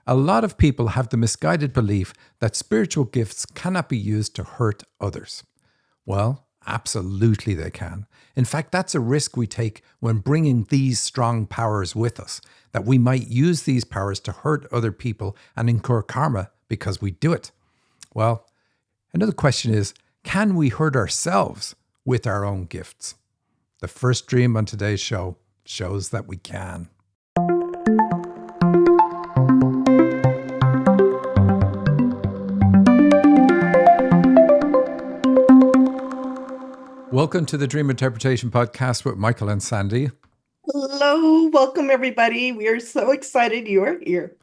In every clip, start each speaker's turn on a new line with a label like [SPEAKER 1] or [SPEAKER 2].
[SPEAKER 1] A lot of people have the misguided belief that spiritual gifts cannot be used to hurt others. Well, absolutely they can. In fact, that's a risk we take when bringing these strong powers with us, that we might use these powers to hurt other people and incur karma because we do it. Well, another question is, can we hurt ourselves with our own gifts? The first dream on today's show shows that we can. Welcome to the Dream Interpretation Podcast with Michael and Sandy.
[SPEAKER 2] Hello, welcome everybody. We are so excited you are here.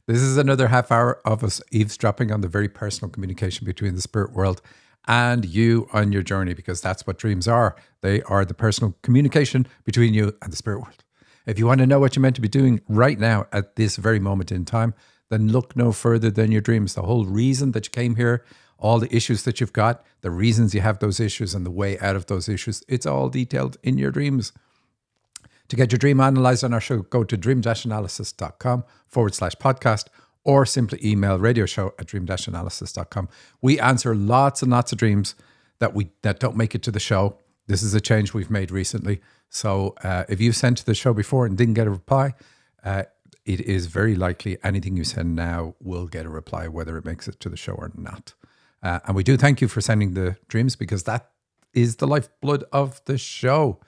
[SPEAKER 1] This is another half hour of us eavesdropping on the very personal communication between the spirit world and you on your journey, because that's what dreams are. They are the personal communication between you and the spirit world. If you want to know what you're meant to be doing right now at this very moment in time, then look no further than your dreams. The whole reason that you came here, all the issues that you've got, the reasons you have those issues and the way out of those issues, it's all detailed in your dreams. To get your dream analyzed on our show, go to dream-analysis.com/podcast or simply email radioshow@dream-analysis.com. We answer lots and lots of dreams that don't make it to the show. This is a change we've made recently. So if you sent to the show before and didn't get a reply, it is very likely anything you send now will get a reply, whether it makes it to the show or not. And we do thank you for sending the dreams, because that is the lifeblood of the show.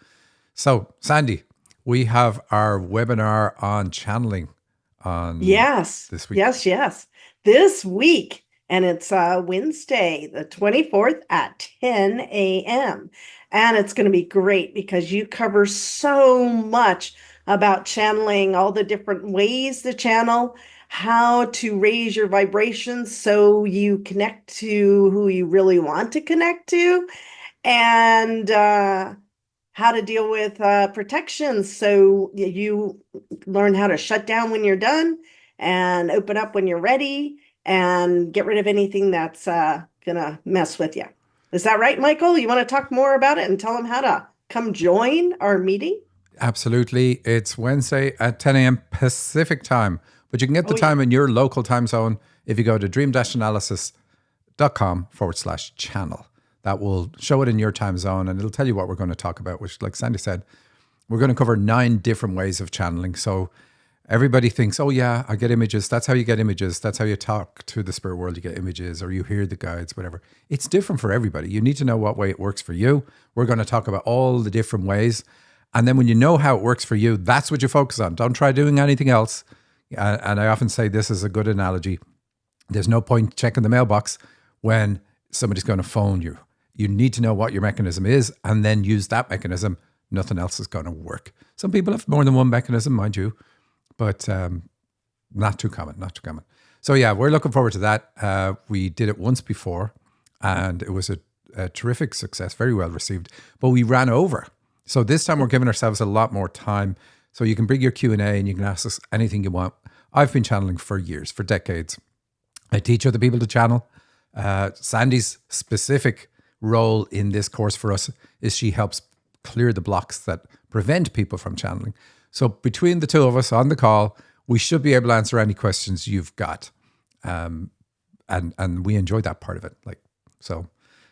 [SPEAKER 1] So, Sandy, we have our webinar on channeling on this week.
[SPEAKER 2] Yes. This week. And it's Wednesday, the 24th at 10 a.m. And it's going to be great because you cover so much about channeling, all the different ways to channel, how to raise your vibrations so you connect to who you really want to connect to, and how to deal with protections so you learn how to shut down when you're done and open up when you're ready and get rid of anything that's gonna mess with you. Is that right, Michael? You want to talk more about it and tell them how to come join our meeting?
[SPEAKER 1] Absolutely. It's Wednesday at 10 a.m. Pacific time, but you can get the time in your local time zone if you go to dream-analysis.com/channel. That will show it in your time zone, and it'll tell you what we're going to talk about, which, like Sandy said, we're going to cover 9 different ways of channeling. So everybody thinks, oh yeah, I get images. That's how you get images. That's how you talk to the spirit world. You get images, or you hear the guides, whatever. It's different for everybody. You need to know what way it works for you. We're going to talk about all the different ways. And then when you know how it works for you, that's what you focus on. Don't try doing anything else. And I often say this is a good analogy. There's no point checking the mailbox when somebody's going to phone you. You need to know what your mechanism is and then use that mechanism. Nothing else is going to work. Some people have more than one mechanism, mind you, but not too common. So yeah, we're looking forward to that. We did it once before and it was a terrific success, very well received, but we ran over. So this time we're giving ourselves a lot more time. So you can bring your Q&A and you can ask us anything you want. I've been channeling for years, for decades. I teach other people to channel. Sandy's specific role in this course for us is she helps clear the blocks that prevent people from channeling. So between the two of us on the call, we should be able to answer any questions you've got. And we enjoy that part of it. So,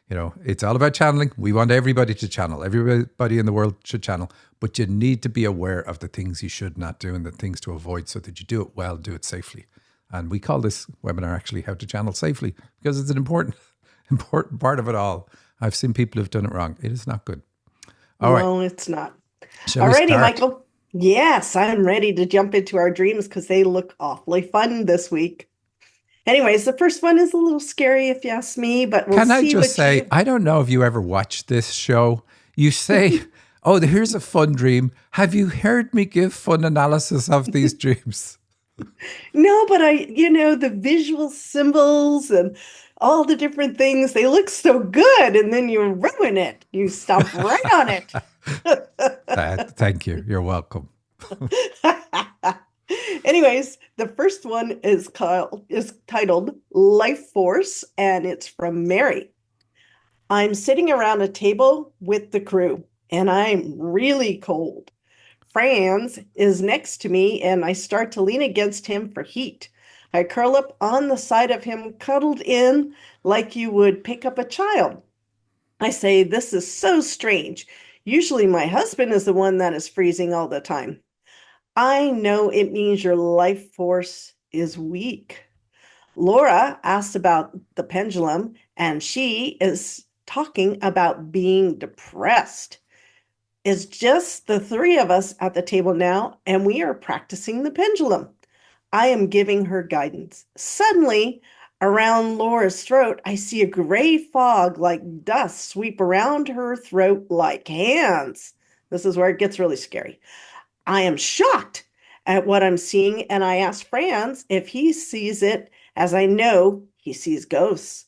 [SPEAKER 1] it's all about channeling. We want everybody to channel. Everybody in the world should channel. But you need to be aware of the things you should not do and the things to avoid so that you do it well, do it safely. And we call this webinar actually How to Channel Safely, because it's an important part of it all. I've seen people who've done it wrong. It is not good.
[SPEAKER 2] No, it's not. All righty, Michael. Yes, I'm ready to jump into our dreams because they look awfully fun this week. Anyways, the first one is a little scary if you ask me, but we'll see.
[SPEAKER 1] Can I just say, I don't know if you ever watched this show. You say, oh, here's a fun dream. Have you heard me give fun analysis of these dreams?
[SPEAKER 2] No, but the visual symbols and all the different things, they look so good, and then you ruin it. You stomp right on it.
[SPEAKER 1] Thank you. You're welcome.
[SPEAKER 2] Anyways, the first one is titled Life Force, and it's from Mary. I'm sitting around a table with the crew, and I'm really cold. Franz is next to me, and I start to lean against him for heat. I curl up on the side of him, cuddled in like you would pick up a child. I say, "This is so strange. Usually my husband is the one that is freezing all the time." "I know it means your life force is weak." Laura asked about the pendulum, and she is talking about being depressed. It's just the three of us at the table now, and we are practicing the pendulum. I am giving her guidance. Suddenly, around Laura's throat, I see a gray fog like dust sweep around her throat like hands. This is where it gets really scary. I am shocked at what I'm seeing, and I ask Franz if he sees it, as I know he sees ghosts.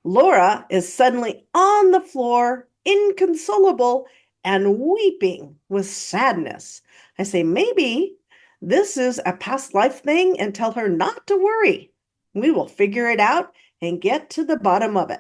[SPEAKER 2] Laura is suddenly on the floor, inconsolable and weeping with sadness. I say, "Maybe this is a past life thing," and tell her not to worry. We will figure it out and get to the bottom of it.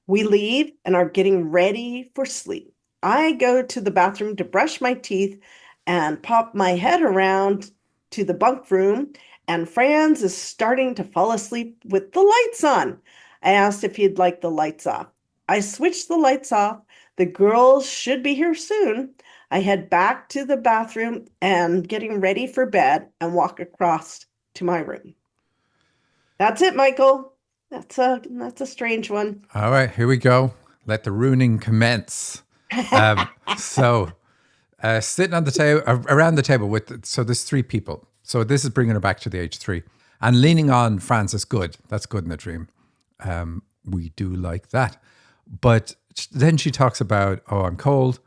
[SPEAKER 2] We leave and are getting ready for sleep. I go to the bathroom to brush my teeth and pop my head around to the bunk room, and Franz is starting to fall asleep with the lights on. I asked if he'd like the lights off. I switched the lights off. The girls should be here soon. I head back to the bathroom and getting ready for bed and walk across to my room. That's it, Michael. That's a strange one.
[SPEAKER 1] All right, here we go. Let the ruining commence. So, sitting on the table, around the table so there's three people. So this is bringing her back to the age 3. And leaning on Franz is good. That's good in the dream. We do like that. But then she talks about, "Oh, I'm cold."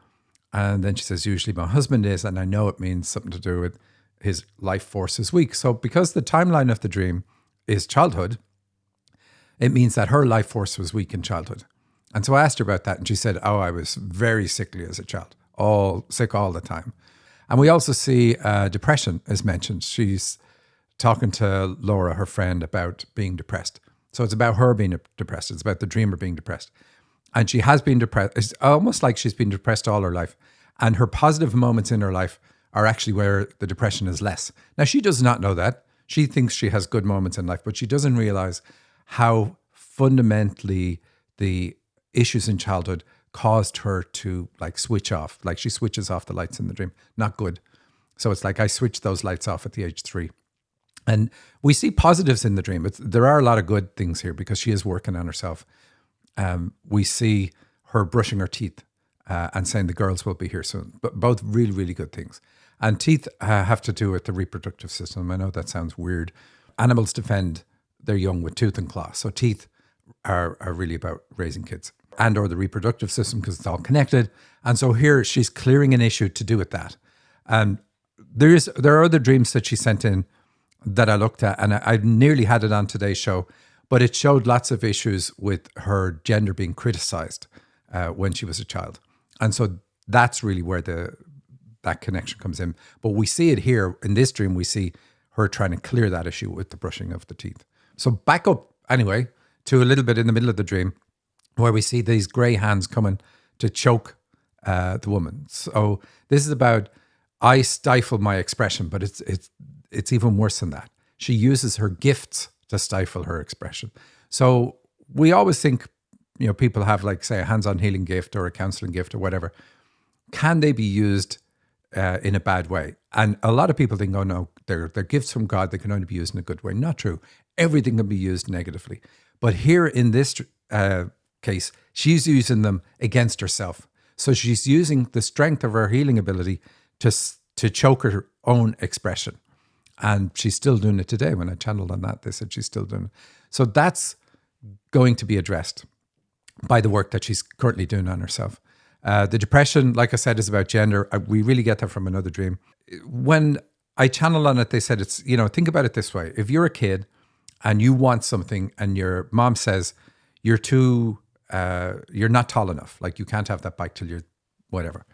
[SPEAKER 1] And then she says, "Usually my husband is, and I know it means something to do with his life force is weak." So because the timeline of the dream is childhood, it means that her life force was weak in childhood. And so I asked her about that, and she said, "Oh, I was very sickly as a child, all sick all the time." And we also see depression is mentioned. She's talking to Laura, her friend, about being depressed. So it's about her being depressed. It's about the dreamer being depressed. And she has been depressed. It's almost like she's been depressed all her life. And her positive moments in her life are actually where the depression is less. Now, she does not know that. She thinks she has good moments in life, but she doesn't realize how fundamentally the issues in childhood caused her to like switch off. Like she switches off the lights in the dream. Not good. So it's like I switched those lights off at the age 3. And we see positives in the dream. There are a lot of good things here because she is working on herself. We see her brushing her teeth and saying the girls will be here soon. But both really, really good things. And teeth have to do with the reproductive system. I know that sounds weird. Animals defend their young with tooth and claw. So teeth are really about raising kids and or the reproductive system because it's all connected. And so here she's clearing an issue to do with that. And there are other dreams that she sent in that I looked at, and I nearly had it on today's show, but it showed lots of issues with her gender being criticized when she was a child. And so that's really where that connection comes in. But we see it here in this dream. We see her trying to clear that issue with the brushing of the teeth. So back up anyway to a little bit in the middle of the dream where we see these gray hands coming to choke the woman. So this is about, I stifle my expression, but it's even worse than that. She uses her gifts to stifle her expression. So we always think, people have like, say, a hands-on healing gift or a counseling gift or whatever. Can they be used in a bad way? And a lot of people think, oh no, they're gifts from God. They can only be used in a good way. Not true. Everything can be used negatively. But here in this case, she's using them against herself. So she's using the strength of her healing ability to choke her own expression. And she's still doing it today. When I channeled on that, they said she's still doing it. So that's going to be addressed by the work that she's currently doing on herself. The depression, like I said, is about gender. We really get that from another dream. When I channeled on it, they said it's, think about it this way. If you're a kid and you want something and your mom says you're not tall enough, like you can't have that bike till you're whatever.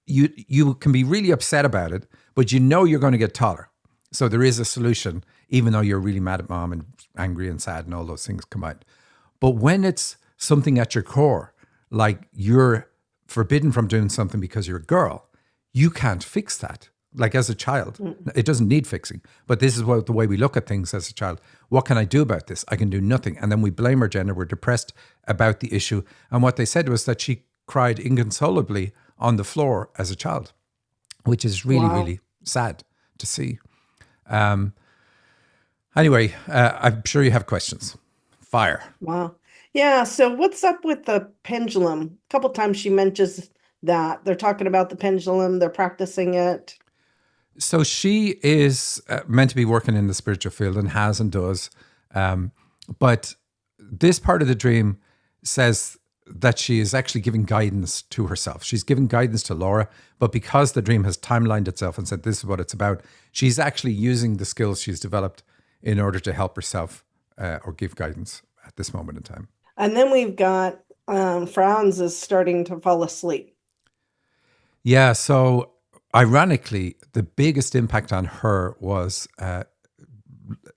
[SPEAKER 1] You can be really upset about it, but you're going to get taller. So there is a solution, even though you're really mad at mom and angry and sad and all those things combined. But when it's something at your core, like you're forbidden from doing something because you're a girl, you can't fix that. like as a child.
[SPEAKER 2] Mm.
[SPEAKER 1] It doesn't need fixing. But this is the way we look at things as a child. What can I do about this? I can do nothing. And then we blame our gender. We're depressed about the issue. And what they said was that she cried inconsolably on the floor as a child, which is really,
[SPEAKER 2] Wow.
[SPEAKER 1] really sad to see. Anyway, I'm sure you have questions. Fire.
[SPEAKER 2] Wow. Yeah. So what's up with the pendulum? A couple times she mentions that they're talking about the pendulum, they're practicing it.
[SPEAKER 1] So she is meant to be working in the spiritual field and has and does. But this part of the dream says that she is actually giving guidance to herself. She's giving guidance to Laura, but because the dream has timelined itself and said this is what it's about, she's actually using the skills she's developed in order to help herself or give guidance at this moment in time.
[SPEAKER 2] And then we've got Franz is starting to fall asleep.
[SPEAKER 1] Yeah, so ironically, the biggest impact on her was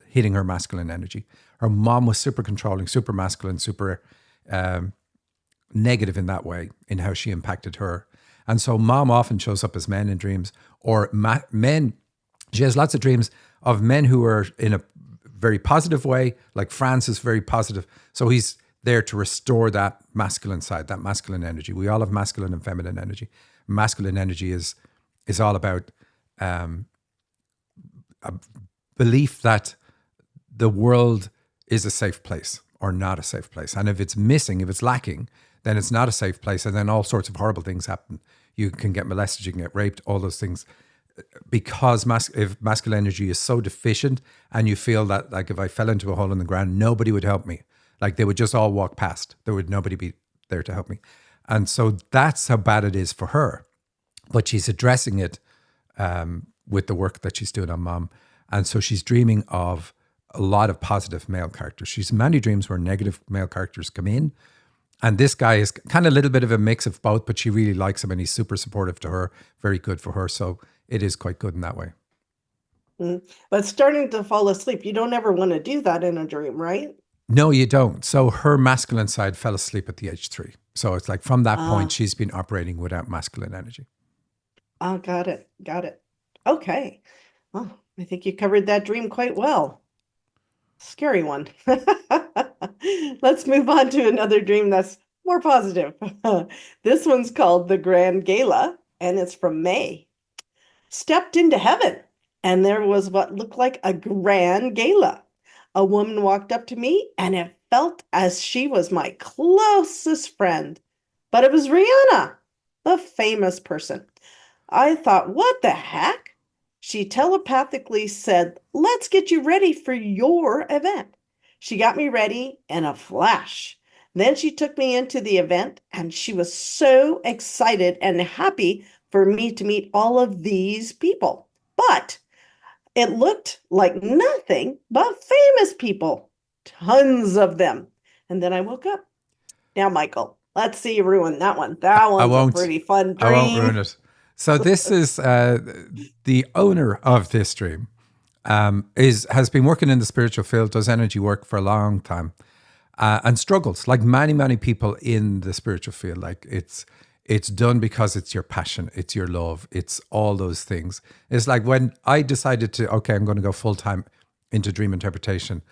[SPEAKER 1] hitting her masculine energy. Her mom was super controlling, super masculine, super negative in that way, in how she impacted her. And so mom often shows up as men in dreams, or men. She has lots of dreams of men who are in a very positive way, like Franz is very positive. So he's there to restore that masculine side, that masculine energy. We all have masculine and feminine energy. Masculine energy is all about a belief that the world is a safe place or not a safe place. And if it's missing, if it's lacking, then it's not a safe place. And then all sorts of horrible things happen. You can get molested, you can get raped, all those things. Because if masculine energy is so deficient and you feel that like if I fell into a hole in the ground, nobody would help me. Like they would just all walk past. There would nobody be there to help me. And so that's how bad it is for her. But she's addressing it with the work that she's doing on mom. And so she's dreaming of a lot of positive male characters. She's many dreams where negative male characters come in. And this guy is kind of a little bit of a mix of both, but she really likes him and he's super supportive to her, very good for her. So it is quite good in that way.
[SPEAKER 2] But starting to fall asleep, you don't ever want to do that in a dream, right?
[SPEAKER 1] No, you don't. So her masculine side fell asleep at the age 3. So it's like from that point, she's been operating without masculine energy.
[SPEAKER 2] Oh, got it. Got it. Okay. Well, I think you covered that dream quite well. Scary one. Let's move on to another dream that's more positive. This one's called the Grand Gala, and it's from May. Stepped into heaven, and there was what looked like a grand gala. A woman walked up to me, and it felt as she was my closest friend. But it was Rihanna, the famous person. I thought, what the heck? She telepathically said, let's get you ready for your event. She got me ready in a flash. Then she took me into the event, and she was so excited and happy for me to meet all of these people. But it looked like nothing but famous people, tons of them. And then I woke up. Now, Michael, let's see you ruin that one. That one's a pretty fun dream.
[SPEAKER 1] I won't ruin it. So this is the owner of this dream has been working in the spiritual field, does energy work for a long time, and struggles like many people in the spiritual field. Like it's done because it's your passion, it's your love, it's all those things. It's like when I decided to, okay, I'm going to go full time into dream interpretation.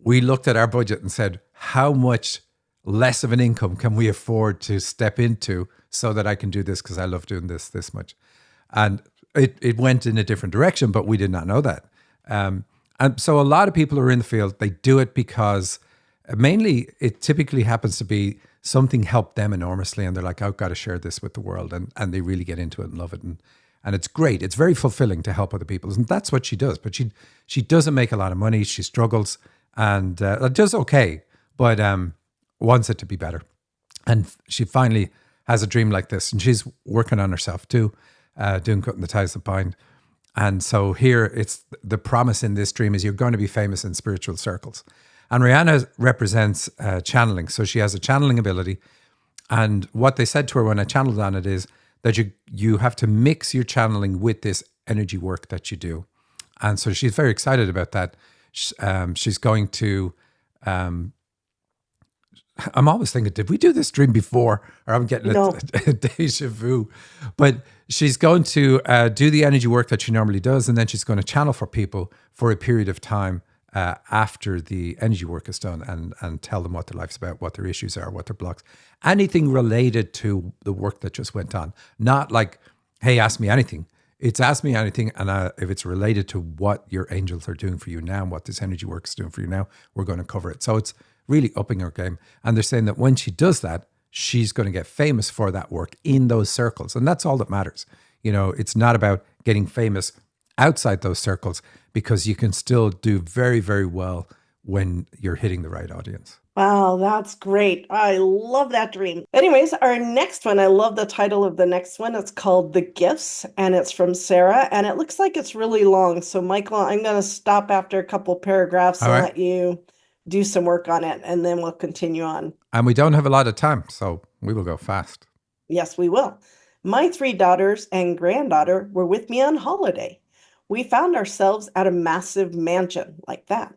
[SPEAKER 1] We looked at our budget and said, how much less of an income can we afford to step into so that I can do this because I love doing this much. And it went in a different direction, but we did not know that. And so a lot of people who are in the field, they do it because mainly it typically happens to be something helped them enormously. And they're like, I've got to share this with the world. And they really get into it and love it. And it's great. It's very fulfilling to help other people. And that's what she does. But she doesn't make a lot of money. She struggles and does okay, but wants it to be better. And she finally has a dream like this, and she's working on herself too, doing Cutting the Ties That Bind. And so here, it's the promise in this dream is you're going to be famous in spiritual circles. And Rihanna represents channeling, so she has a channeling ability. And what they said to her when I channeled on it is that you have to mix your channeling with this energy work that you do. And so she's very excited about that. She's going to I'm always thinking, did we do this dream before? Or I'm getting
[SPEAKER 2] No.
[SPEAKER 1] a deja vu. But she's going to do the energy work that she normally does, and then she's going to channel for people for a period of time after the energy work is done, and tell them what their life's about, what their issues are, what their blocks, anything related to the work that just went on. Not like, hey, ask me anything. It's ask me anything, and if it's related to what your angels are doing for you now, and what this energy work is doing for you now, we're going to cover it. So it's really upping her game. And they're saying that when she does that, she's going to get famous for that work in those circles. And that's all that matters. You know, it's not about getting famous outside those circles, because you can still do very, very well when you're hitting the right audience.
[SPEAKER 2] Wow, that's great. I love that dream. Anyways, our next one, I love the title of the next one. It's called The Gifts, and it's from Sarah, and it looks like it's really long. So, Michael, I'm going to stop after a couple paragraphs
[SPEAKER 1] All
[SPEAKER 2] and
[SPEAKER 1] right.
[SPEAKER 2] let you do some work on it, and then we'll continue on.
[SPEAKER 1] And we don't have a lot of time, so we will go fast.
[SPEAKER 2] Yes, we will. My three daughters and granddaughter were with me on holiday. We found ourselves at a massive mansion like that.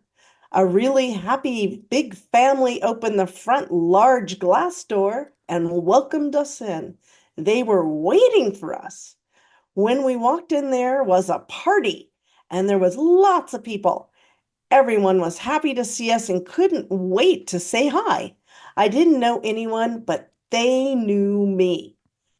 [SPEAKER 2] A really happy big family opened the front large glass door and welcomed us in. They were waiting for us. When we walked in, there was a party, and there was lots of people. Everyone was happy to see us and couldn't wait to say hi. I didn't know anyone, but they knew me.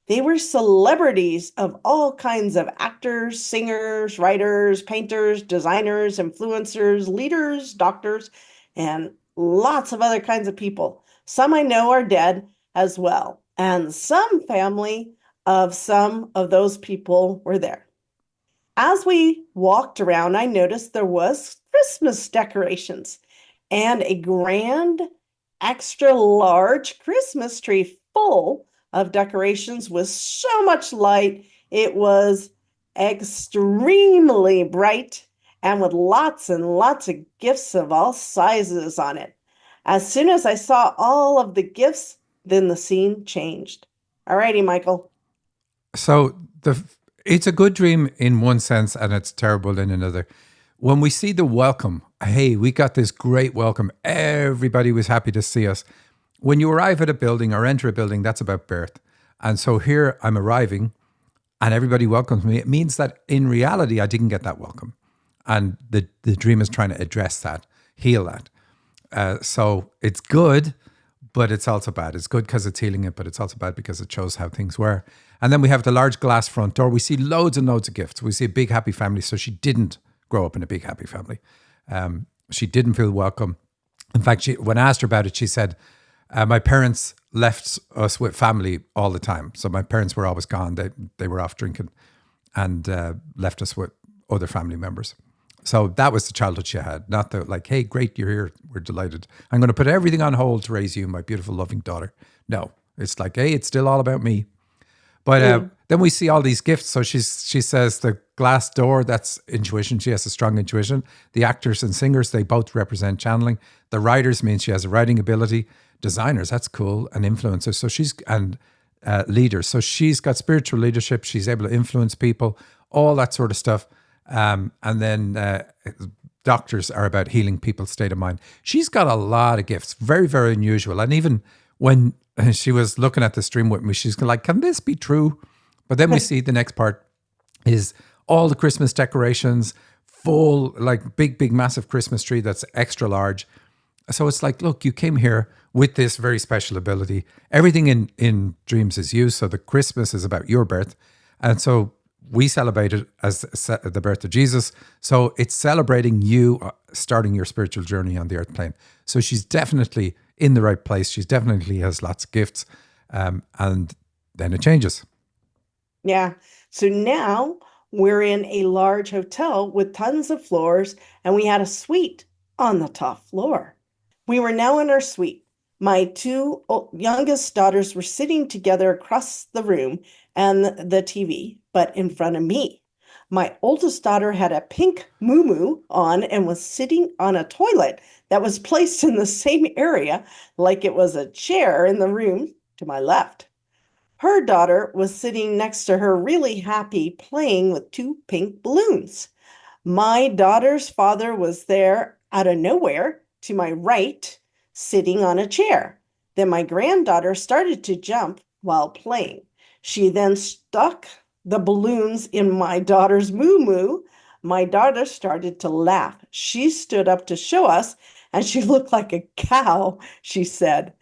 [SPEAKER 2] They were celebrities of all kinds of actors, singers, writers, painters, designers, influencers, leaders, doctors, and lots of other kinds of people. Some I know are dead as well, and some family of some of those people were there. As we walked around, I noticed there was Christmas decorations and a grand, extra large Christmas tree full of decorations with so much light. It was extremely bright and with lots and lots of gifts of all sizes on it. As soon as I saw all of the gifts, then the scene changed. All righty, Michael.
[SPEAKER 1] So it's a good dream in one sense, and it's terrible in another. When we see the welcome, hey, we got this great welcome. Everybody was happy to see us. When you arrive at a building or enter a building, that's about birth. And so here I'm arriving and everybody welcomes me. It means that in reality, I didn't get that welcome. And the dream is trying to address that, heal that. So it's good, but it's also bad. It's good because it's healing it, but it's also bad because it shows how things were. And then we have the large glass front door. We see loads and loads of gifts. We see a big happy family. So she didn't grow up in a big happy family. She didn't feel welcome. In fact, when I asked her about it, she said, my parents left us with family all the time. So my parents were always gone. They were off drinking and left us with other family members. So that was the childhood she had. Not the like, hey, great, you're here. We're delighted. I'm going to put everything on hold to raise you, my beautiful, loving daughter. No, it's like, hey, it's still all about me. But then we see all these gifts. So she says the glass door, that's intuition. She has a strong intuition. The actors and singers, they both represent channeling. The writers means she has a writing ability. Designers, that's cool. And influencers. So and leaders. So she's got spiritual leadership. She's able to influence people, all that sort of stuff. And then doctors are about healing people's state of mind. She's got a lot of gifts, very, very unusual. And even when she was looking at the stream with me, she's like, can this be true? But then we see the next part is all the Christmas decorations, full, like big, massive Christmas tree that's extra large. So it's like, look, you came here with this very special ability. Everything in dreams is you. So the Christmas is about your birth. And so we celebrate it as the birth of Jesus. So it's celebrating you starting your spiritual journey on the earth plane. So she's definitely in the right place. She's definitely has lots of gifts. And then it changes.
[SPEAKER 2] Yeah. So now we're in a large hotel with tons of floors, and we had a suite on the top floor. We were now in our suite. My two youngest daughters were sitting together across the room and the TV, but in front of me. My oldest daughter had a pink muumuu on and was sitting on a toilet that was placed in the same area like it was a chair in the room to my left. Her daughter was sitting next to her, really happy, playing with two pink balloons. My daughter's father was there out of nowhere to my right, sitting on a chair. Then my granddaughter started to jump while playing. She then stuck the balloons in my daughter's moo-moo. My daughter started to laugh. She stood up to show us, and she looked like a cow, she said.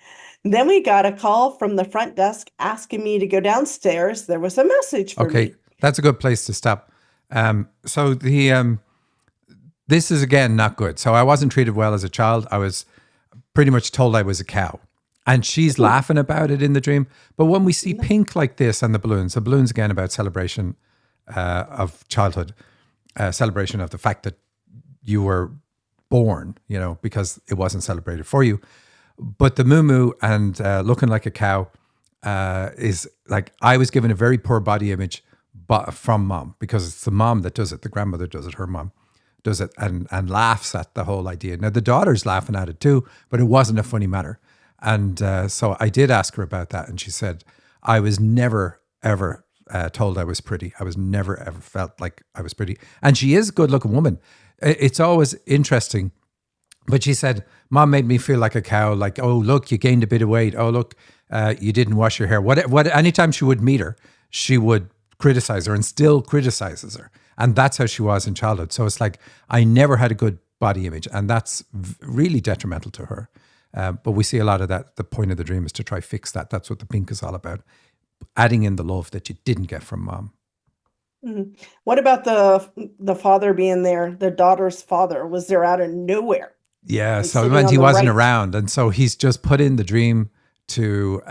[SPEAKER 2] Then we got a call from the front desk asking me to go downstairs. There was a message for
[SPEAKER 1] Okay,
[SPEAKER 2] me.
[SPEAKER 1] that's a good place to stop. So this is again not good. So I wasn't treated well as a child. I was pretty much told I was a cow. And she's laughing about it in the dream. But when we see pink like this and the balloons again about celebration of childhood, celebration of the fact that you were born, because it wasn't celebrated for you. But the moo and looking like a cow is like, I was given a very poor body image from mom, because it's the mom that does it. The grandmother does it, her mom does it, and laughs at the whole idea. Now, the daughter's laughing at it too, but it wasn't a funny matter. And so I did ask her about that. And she said, I was never, ever told I was pretty. I was never, ever felt like I was pretty. And she is a good looking woman. It's always interesting. But she said, Mom made me feel like a cow. Like, oh, look, you gained a bit of weight. Oh, look, you didn't wash your hair. Anytime she would meet her, she would criticize her, and still criticizes her. And that's how she was in childhood. So it's like, I never had a good body image. And that's really detrimental to her. But we see a lot of that. The point of the dream is to try fix that. That's what the pink is all about. Adding in the love that you didn't get from mom.
[SPEAKER 2] Mm-hmm. What about the father being there? The daughter's father was there out of nowhere.
[SPEAKER 1] Yeah, so it meant he wasn't around. And so he's just put in the dream to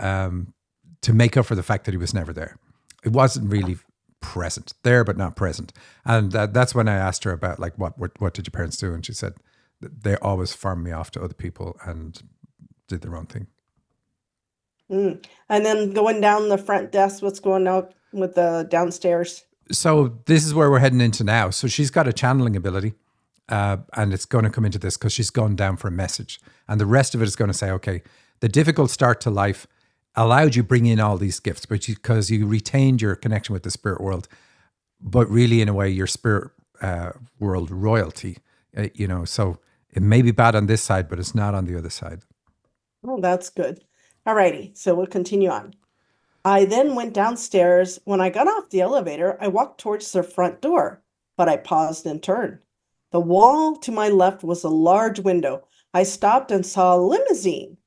[SPEAKER 1] make up for the fact that he was never there. It wasn't really present. There, but not present. And that's when I asked her about, like, what did your parents do? And she said, they always farmed me off to other people and did their own thing.
[SPEAKER 2] And then going down the front desk, what's going on with the downstairs?
[SPEAKER 1] So this is where we're heading into now. So she's got a channeling ability, and it's going to come into this because she's gone down for a message. And the rest of it is going to say, okay, the difficult start to life allowed you bring in all these gifts, but because you retained your connection with the spirit world, but really in a way, your spirit world royalty, so it may be bad on this side, but it's not on the other side.
[SPEAKER 2] Oh, that's good. All righty. So we'll continue on. I then went downstairs. When I got off the elevator, I walked towards the front door, but I paused and turned. The wall to my left was a large window. I stopped and saw a limousine.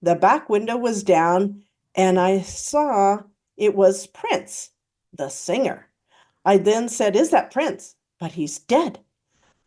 [SPEAKER 2] The back window was down, and I saw it was Prince, the singer. I then said, "Is that Prince?" But he's dead.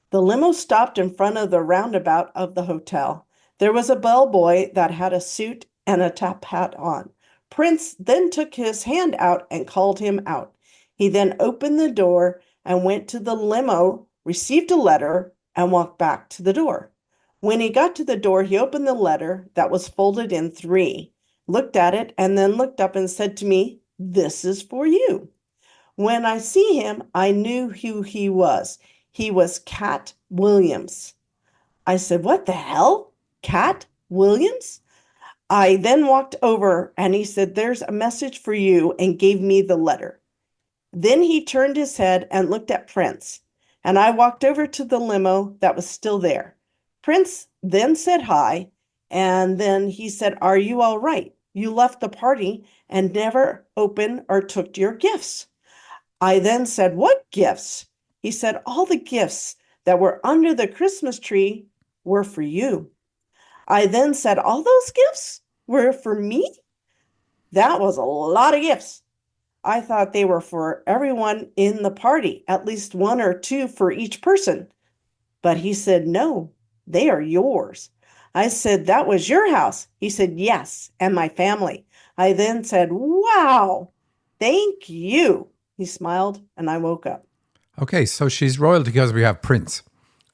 [SPEAKER 2] The limo stopped in front of the roundabout of the hotel. There was a bellboy that had a suit and a top hat on. Prince then took his hand out and called him out. He then opened the door and went to the limo, received a letter, and walked back to the door. When he got to the door, he opened the letter that was folded in three, looked at it, and then looked up and said to me, "This is for you." When I see him, I knew who he was. He was Cat Williams. I said, "What the hell? Cat Williams?" I then walked over and he said, "There's a message for you," and gave me the letter. Then he turned his head and looked at Prince, and I walked over to the limo that was still there. Prince then said hi, and then he said, "Are you all right? You left the party and never opened or took your gifts." I then said, "What gifts?" He said, "All the gifts that were under the Christmas tree were for you." I then said, "All those gifts were for me?" That was a lot of gifts. I thought they were for everyone in the party, at least one or two for each person. But he said, "No, they are yours." I said, "That was your house." He said, "Yes, and my family." I then said, "Wow, thank you." He smiled, and I woke up.
[SPEAKER 1] Okay, so she's royalty because we have Prince.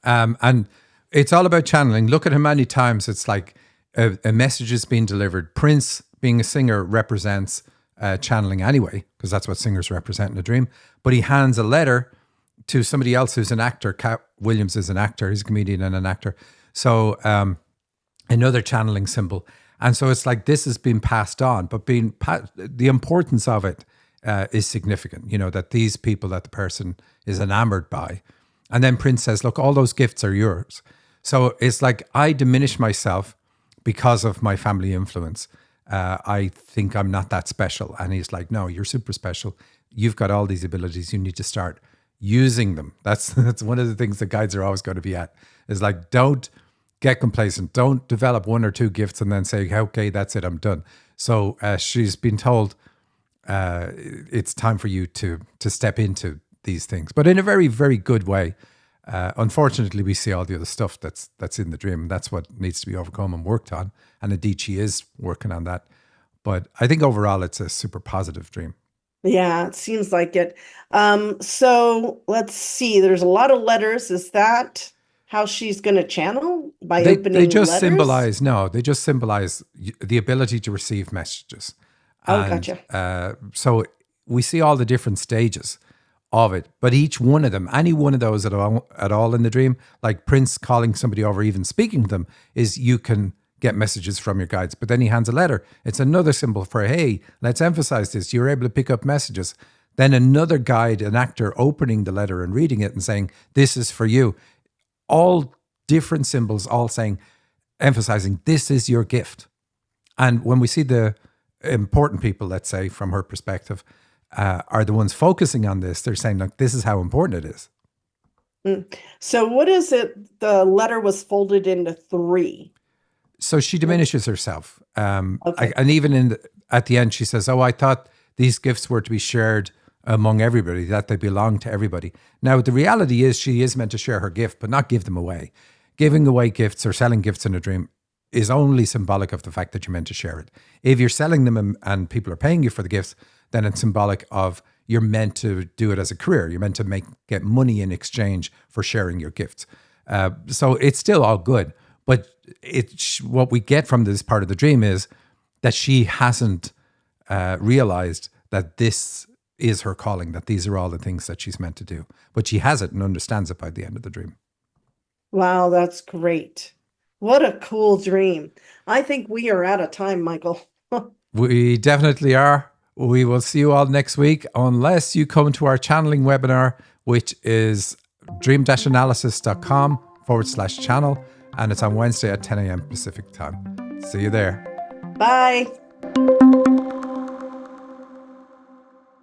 [SPEAKER 1] And it's all about channeling. Look at how many times it's like a message is being delivered. Prince, being a singer, represents channeling anyway, because that's what singers represent in a dream. But he hands a letter to somebody else who's an actor. Cat Williams is an actor. He's a comedian and an actor. So another channeling symbol. And so it's like this has been passed on, but the importance of it is significant, that these people that the person is enamored by. And then Prince says, "Look, all those gifts are yours." So it's like I diminish myself because of my family influence. I think I'm not that special. And he's like, no, you're super special. You've got all these abilities. You need to start using them. That's one of the things that guides are always going to be at, is like, don't get complacent. Don't develop one or two gifts and then say, okay, that's it, I'm done. So she's been told it's time for you to step into these things, but in a very, very good way. Unfortunately, we see all the other stuff that's in the dream. That's what needs to be overcome and worked on. And indeed, she is working on that. But I think overall, it's a super positive dream.
[SPEAKER 2] Yeah, it seems like it. So let's see. There's a lot of letters. Is that how she's going to channel by
[SPEAKER 1] They
[SPEAKER 2] opening
[SPEAKER 1] just
[SPEAKER 2] letters?
[SPEAKER 1] symbolize, no, they just symbolize the ability to receive messages.
[SPEAKER 2] Oh,
[SPEAKER 1] And
[SPEAKER 2] gotcha.
[SPEAKER 1] so we see all the different stages of it, but each one of them, any one of those at all in the dream, like Prince calling somebody over, even speaking to them, is you can get messages from your guides. But then he hands a letter. It's another symbol for, hey, let's emphasize this. You're able to pick up messages. Then another guide, an actor opening the letter and reading it and saying, this is for you. All different symbols, all saying, emphasizing, this is your gift. And when we see the important people, let's say, from her perspective, are the ones focusing on this, they're saying, like, this is how important it is.
[SPEAKER 2] So what is it? The letter was folded into three.
[SPEAKER 1] So she diminishes herself.
[SPEAKER 2] Okay.
[SPEAKER 1] And even at the end, she says, oh, I thought these gifts were to be shared among everybody, that they belong to everybody. Now, the reality is she is meant to share her gift, but not give them away. Giving away gifts or selling gifts in a dream is only symbolic of the fact that you're meant to share it. If you're selling them and people are paying you for the gifts, then it's symbolic of you're meant to do it as a career. You're meant to get money in exchange for sharing your gifts. So it's still all good. But what we get from this part of the dream is that she hasn't realized that this is her calling, that these are all the things that she's meant to do. But she has it and understands it by the end of the dream.
[SPEAKER 2] Wow, that's great. What a cool dream. I think we are out of time, Michael.
[SPEAKER 1] We definitely are. We will see you all next week, unless you come to our channeling webinar, which is dream-analysis.com/channel. And it's on Wednesday at 10 a.m. Pacific time. See you there.
[SPEAKER 2] Bye.